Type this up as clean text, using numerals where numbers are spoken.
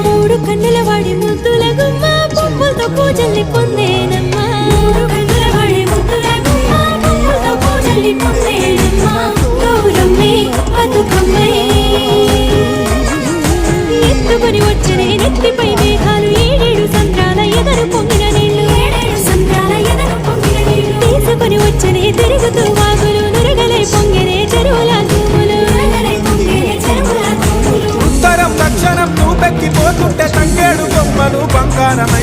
మూడు కన్నుల వాడి ముద్దుల గుమ్మ పువ్వులతో పూజల్ని పొందేనమ్మా గౌరమ్మే బతుకమ్మే ఎత్తుకొని వచ్చనే నెత్తిపై మేఘాలు ఏడేడు సంద్రాల ఎదరు పొంగిన నీళ్లు తీసుకొని వచ్చనే తిరుగుతూ వాగులు నురగలై పొంగినే చెరువుల తూములు ఉత్తరం దక్షిణం తూపెక్కిపోతుంటే తంగేడు బొమ్మలు బంగారమై